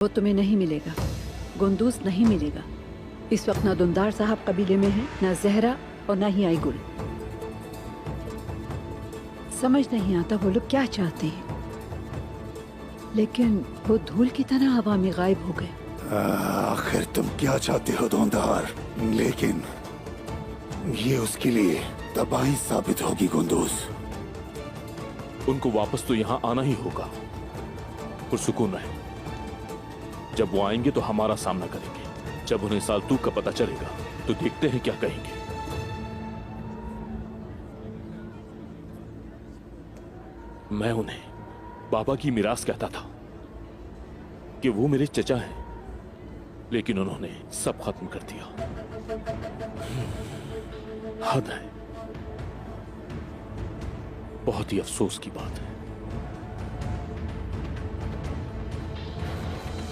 वो तुम्हें नहीं मिलेगा, गुंदूस नहीं मिलेगा। इस वक्त ना दुंदार साहब कबीले में है, ना जहरा और ना ही आईगुल। समझ नहीं आता वो लोग क्या चाहते हैं, लेकिन वो धूल की तरह हवा में गायब हो गए। आखिर तुम क्या चाहते हो दुंदार? लेकिन ये उसके लिए तबाही साबित होगी गुंदूस। उनको वापस तो यहाँ आना ही होगा। पुरसुकून रहे। जब वो आएंगे तो हमारा सामना करेंगे। जब उन्हें साल्तूक का पता चलेगा तो देखते हैं क्या कहेंगे। मैं उन्हें बाबा की मिरास कहता था कि वो मेरे चचा हैं, लेकिन उन्होंने सब खत्म कर दिया। हद है। बहुत ही अफसोस की बात है।